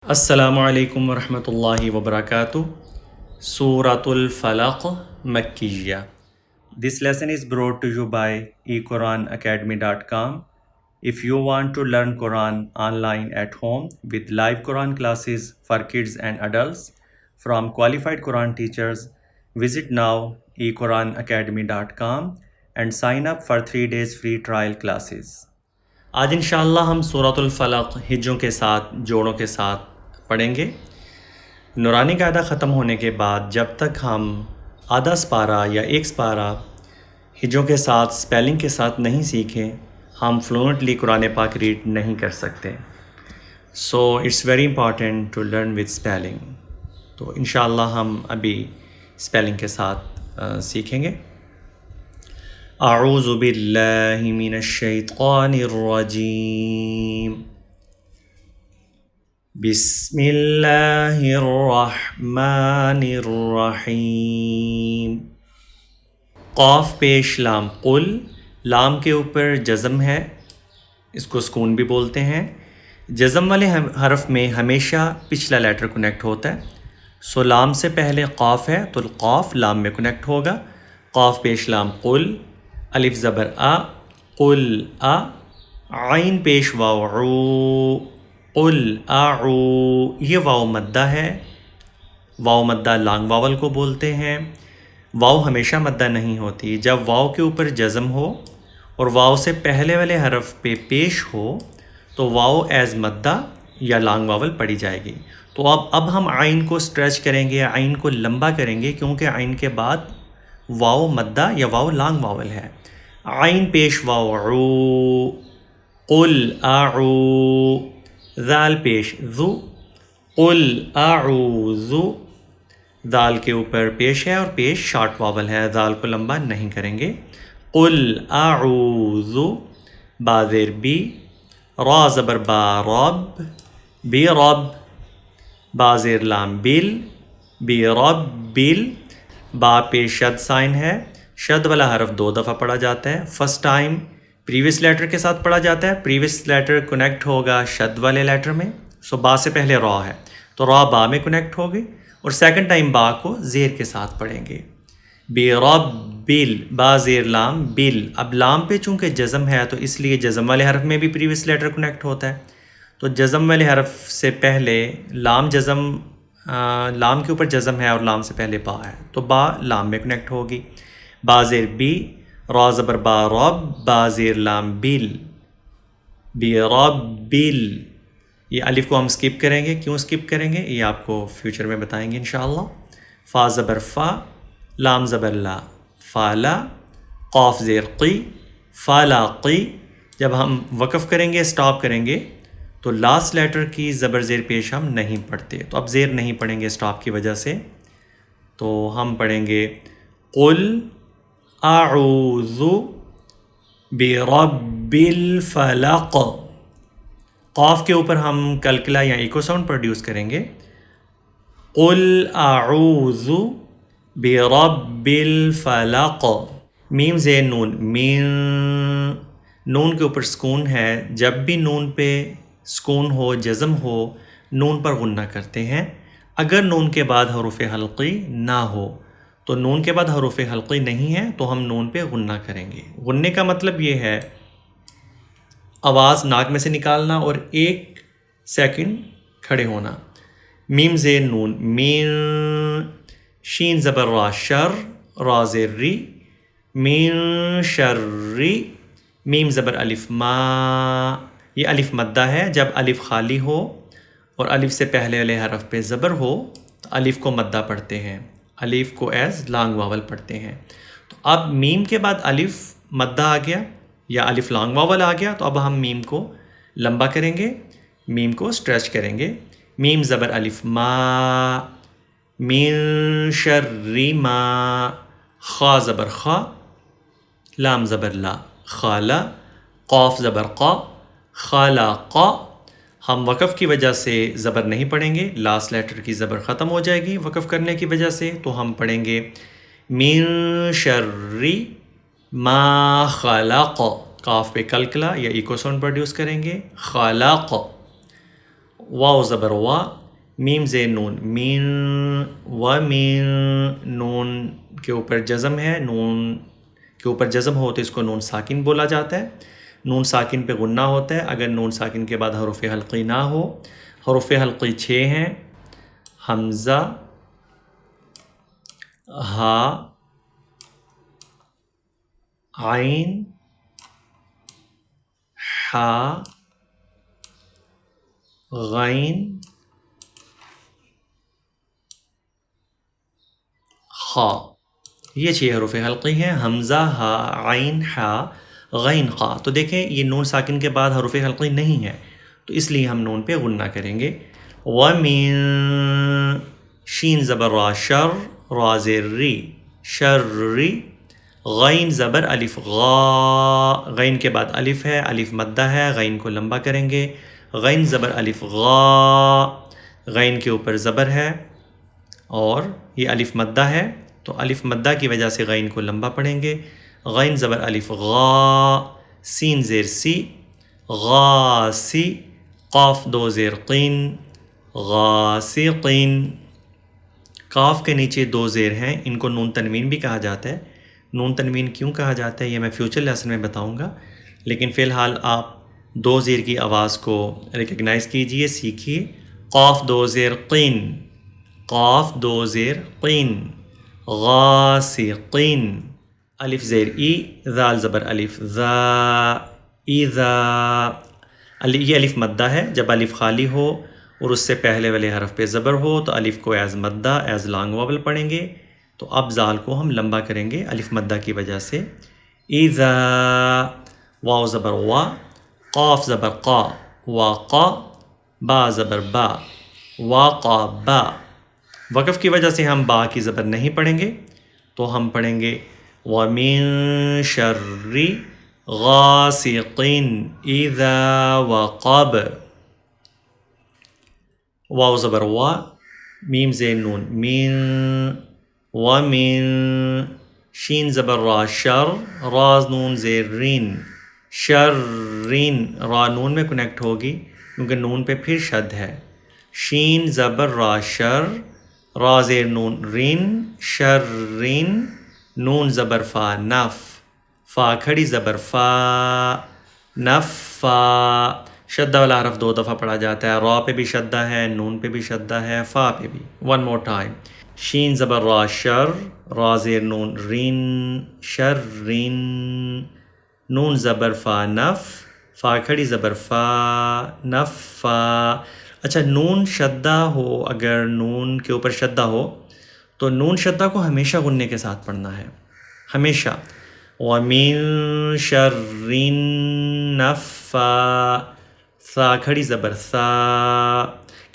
السلام علیکم ورحمۃ اللہ وبرکاتہ. سورۃ الفلق مکیہ. This lesson is brought to you by eQuranAcademy.com. If you want to learn Quran online at home with live Quran classes for kids and adults from qualified Quran teachers, visit now eQuranAcademy.com and sign up for 3 days free trial classes. آج انشاءاللہ ہم سورۃ الفلق ہجوں کے ساتھ جوڑوں کے ساتھ پڑھیں گے. نورانی قاعدہ ختم ہونے کے بعد جب تک ہم آدھا سپارہ یا ایک سپارہ ہجوں کے ساتھ سپیلنگ کے ساتھ نہیں سیکھیں ہم فلوئنٹلی قرآن پاک ریڈ نہیں کر سکتے. So it's very important to learn with spelling. تو انشاءاللہ ہم ابھی اسپیلنگ کے ساتھ سیکھیں گے. اعوذ باللہ من الشیطان الرجیم. بسم اللہ الرحمن الرحیم. قاف پیش لام قل. لام کے اوپر جزم ہے، اس کو سکون بھی بولتے ہیں. جزم والے حرف میں ہمیشہ پچھلا لیٹر کنیکٹ ہوتا ہے. سو لام سے پہلے قاف ہے تو قاف لام میں کنیکٹ ہوگا. قاف پیش لام قل. الف زبر آ قل آ. عین پیش واو عو قل اعو. یہ واو مدہ ہے. واو مدہ لانگ واول کو بولتے ہیں. واو ہمیشہ مدہ نہیں ہوتی. جب واو کے اوپر جزم ہو اور واو سے پہلے والے حرف پہ پیش ہو تو واو ایز مدہ یا لانگ واول پڑھی جائے گی. تو اب ہم عین کو اسٹریچ کریں گے، عین کو لمبا کریں گے کیونکہ عین کے بعد واو مدہ یا واو لانگ واول ہے. عین پیش واو عو قل اعو. ذال پیش ذو قل اعوذ. ذال کے اوپر پیش ہے اور پیش شارٹ واول ہے، ذال کو لمبا نہیں کریں گے. قل اعوذ. با زیر بی. را زبر با رب بی رب. با زیر لام بل بی رب بل. با پیش شد سائن ہے. شد والا حرف 2 دفعہ پڑھا جاتا ہے. فرسٹ ٹائم پریویس لیٹر کے ساتھ پڑھا جاتا ہے. پریویس لیٹر کنیکٹ ہوگا شد والے لیٹر میں. سو با سے پہلے را ہے تو را با میں کنیکٹ ہوگی اور سیکنڈ ٹائم با کو زیر کے ساتھ پڑھیں گے. بی رب بل. با زیر لام بل. اب لام پہ چونکہ جزم ہے تو اس لیے جزم والے حرف میں بھی پریویس لیٹر کنیکٹ ہوتا ہے. تو جزم والے حرف سے پہلے لام جزم لام کے اوپر جزم ہے اور لام سے پہلے با ہے تو با لام میں کنیکٹ ہوگی. با زیر بی. را زبر با رب. با زیر لام بل بی رب بل. یہ الف کو ہم سکپ کریں گے. کیوں سکپ کریں گے یہ آپ کو فیوچر میں بتائیں گے انشاءاللہ. فا زبر فا. لام زبر لا فالا. قاف زیر قی فالا قی. جب ہم وقف کریں گے اسٹاپ کریں گے تو لاسٹ لیٹر کی زبر زیر پیش ہم نہیں پڑھتے. تو اب زیر نہیں پڑھیں گے اسٹاپ کی وجہ سے. تو ہم پڑھیں گے قل اعوذ برب الفلق. قاف کے اوپر ہم کلکلا یا ایکو ساؤنڈ پروڈیوس کریں گے. قل اعوذ برب الفلق. میم زیر نون مین. نون کے اوپر سکون ہے. جب بھی نون پہ سکون ہو جزم ہو نون پر غنہ کرتے ہیں. اگر نون کے بعد حروف حلقی نہ ہو تو نون کے بعد حروف حلقی نہیں ہے تو ہم نون پہ غنہ کریں گے. غننے کا مطلب یہ ہے آواز ناک میں سے نکالنا اور 1 سیکنڈ کھڑے ہونا. میم زیر نون مین. شین زبر را شر. را زیر ری مین شری. میم زبر الف ما. یہ الف مدہ ہے. جب الف خالی ہو اور الف سے پہلے والے حرف پہ زبر ہو تو الف کو مدہ پڑھتے ہیں. الف کو ایز لانگ واول پڑھتے ہیں. تو اب میم کے بعد الف مدہ آ گیا یا الف لانگ واول آ گیا تو اب ہم میم کو لمبا کریں گے. میم کو اسٹریچ کریں گے. میم زبر الف ما. من شر ما. خا زبر خا. لام زبر لا خالا. قاف زبر قا خالا قا. ہم وقف کی وجہ سے زبر نہیں پڑھیں گے. لاسٹ لیٹر کی زبر ختم ہو جائے گی وقف کرنے کی وجہ سے. تو ہم پڑھیں گے من شر ما خلق. قاف پہ کلکلا یا ایکو ساؤنڈ پروڈیوس کریں گے. خلق. واو زبر وا، میم زیر نون مین، و مین، نون کے اوپر جزم ہے، نون کے اوپر جزم ہو تو اس کو نون ساکن بولا جاتا ہے، نون ساکن پہ غنہ ہوتا ہے اگر نون ساکن کے بعد حروف حلقی نہ ہو۔ حروف حلقی 6 ہیں، حمزہ، ہا، عین، حا، غین، خا، یہ 6 حروف حلقی ہیں، حمزہ، ہا، عین، حا، غین، خا۔ تو دیکھیں یہ نون ساکن کے بعد حروف حلقی نہیں ہے تو اس لیے ہم نون پہ غنہ کریں گے۔ وَمِن، شین زبر را، شر، را زیر ری، شرری، غین زبر الف غا، غین کے بعد الف ہے، الف مدہ ہے، غین کو لمبا کریں گے، غین زبر الف غا، غین کے اوپر زبر ہے اور یہ الف مدہ ہے تو الف مدہ کی وجہ سے غین کو لمبا پڑھیں گے، غین زبر الف غا، سین زیر سی، غاسی، قاف 2 زیر قین، غاسقین، کاف کے نیچے 2 زیر ہیں، ان کو نون تنوین بھی کہا جاتا ہے۔ نون تنوین کیوں کہا جاتا ہے یہ میں فیوچر لیسن میں بتاؤں گا، لیکن فی الحال آپ 2 زیر کی آواز کو ریکگنائز کیجئے، سیکھیے۔ قاف 2 زیر قین، قاف 2 زیر قین، غاسقین، الف زیر ای، ذال زبر الف ذا، اذا، یہ الف مدہ ہے، جب الف خالی ہو اور اس سے پہلے والے حرف پہ زبر ہو تو الف کو ایز مدہ، ایز لانگ واول پڑھیں گے، تو اب زال کو ہم لمبا کریں گے الف مدہ کی وجہ سے۔ اذا، واو زبر وا، قاف زبر قا، واقا، با زبر با، واقا با، وقف کی وجہ سے ہم با کی زبر نہیں پڑھیں گے تو ہم پڑھیں گے وَمِن شَرِّ غَاسِقٍ إِذَا وَقَبَ، واو زبر وا، میم زیر نون من، وَمِن، شین زبر را، شر، راز نون زیر رین، شرین، را نون میں کنیکٹ ہوگی کیونکہ نون پہ پھر شد ہے، شین زبر را شر، را زیر نون رین، شرین، نون زبر فا نف، فا کھڑی زبر فا، نفا، شدہ والا حرف 2 دفعہ پڑھا جاتا ہے، را پہ بھی شدہ ہے، نون پہ بھی شدہ ہے، فا پہ بھی۔ ون مور ٹائم، شین زبر را شر، را زیر نون رین، شرین، نون زبر فا نف، فا کھڑی زبر فا، نفا۔ اچھا نون شدہ ہو، اگر نون کے اوپر شدہ ہو تو نون شدہ کو ہمیشہ غنے کے ساتھ پڑھنا ہے، ہمیشہ۔ وَمِن شَرِّ النَّفَّا، سا کھڑی زبر سا،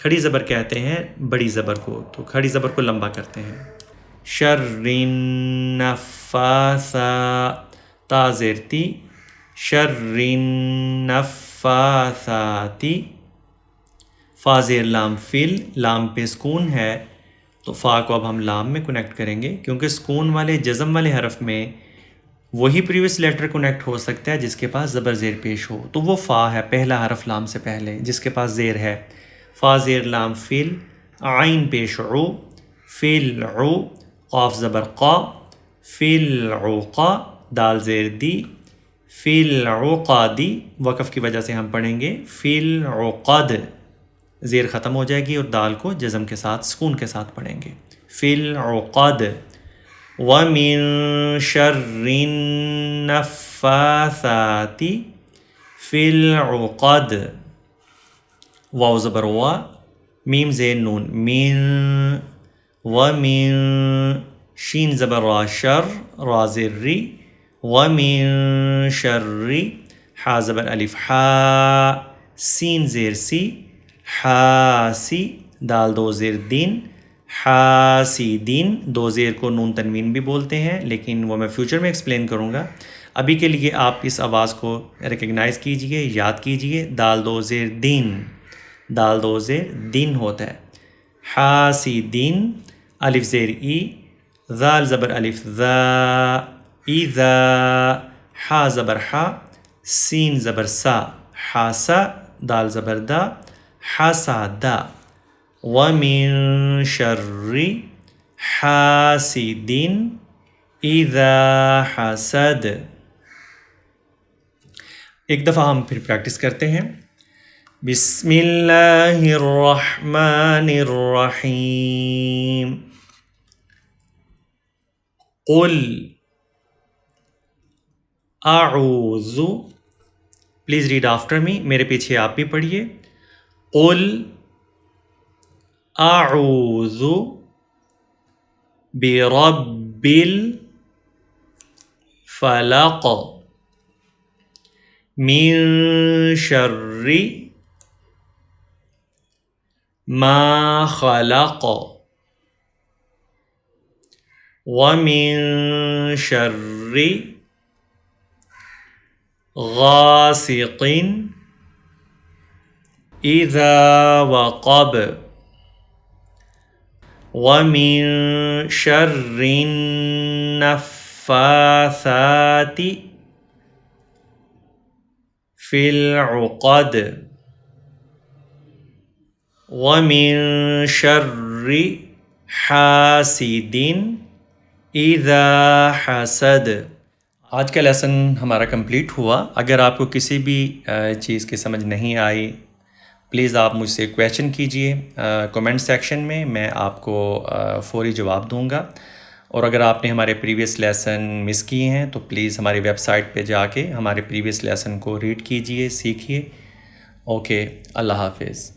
کھڑی زبر کہتے ہیں بڑی زبر کو تو کھڑی زبر کو لمبا کرتے ہیں، شَرِّ النَّفَّاثَا، تا زیر تی، شَرِّ النَّفَّاثَاتِ، فا زیر لام فل، لام پہ سکون ہے تو فا کو اب ہم لام میں کنیکٹ کریں گے کیونکہ سکون والے جزم والے حرف میں وہی پریویس لیٹر کنیکٹ ہو سکتا ہے جس کے پاس زبر زیر پیش ہو، تو وہ فا ہے، پہلا حرف لام سے پہلے جس کے پاس زیر ہے، فا زیر لام فل، عین پیش عو، فل عو، قاف زبر قا، فل عوقا، دال زیر دی، فل عقادی، وقف کی وجہ سے ہم پڑھیں گے فل عقد، زیر ختم ہو جائے گی اور دال کو جزم کے ساتھ سکون کے ساتھ پڑھیں گے، فی العقد۔ وَمِن شَرِّ النَّفَّاثَاتِ فِي الْعُقَدِ، واو زبر وا، میم زیر نون من، وَمِن، شین زبر را شر، را زیر ری، وَمِن شَرِّ، حا زبر الف حا، سین زیر سی، حاسی، دال 2 زیر دین، حاسدین، 2 زیر کو نون تنوین بھی بولتے ہیں لیکن وہ میں فیوچر میں ایکسپلین کروں گا، ابھی کے لیے آپ اس آواز کو ریکگنائز کیجئے، یاد کیجئے، دال 2 زیر دین، دال 2 زیر دین ہوتا ہے، حاسدین، الف زیر ای، ذال زبر الف ذا، اذا، حا زبر حا، سین زبر سا، حاسا، دال زبر دا، حسد ومن شر حاسد اذا حسد. ایک دفعہ ہم پھر پریکٹس کرتے ہیں. بسم اللہ الرحمن الرحیم. قل اعوذ، پلیز ریڈ آفٹر می، میرے پیچھے آپ بھی پڑھیے. قل اعوذ برب الفلق من شر ما خلق ومن شر غاسق اذا وقب ومن شر النفاثات في العقد ومن شر حاسد اذا حسد. آج کا لیسن ہمارا کمپلیٹ ہوا. اگر آپ کو کسی بھی چیز کی سمجھ نہیں آئی پلیز آپ مجھ سے کویشچن کیجئے کومنٹ سیکشن میں آپ کو فوری جواب دوں گا. اور اگر آپ نے ہمارے پریویس لیسن مس کیے ہیں تو پلیز ہماری ویب سائٹ پہ جا کے ہمارے پریویس لیسن کو ریڈ کیجئے، سیکھیے. اوکے، اللہ حافظ.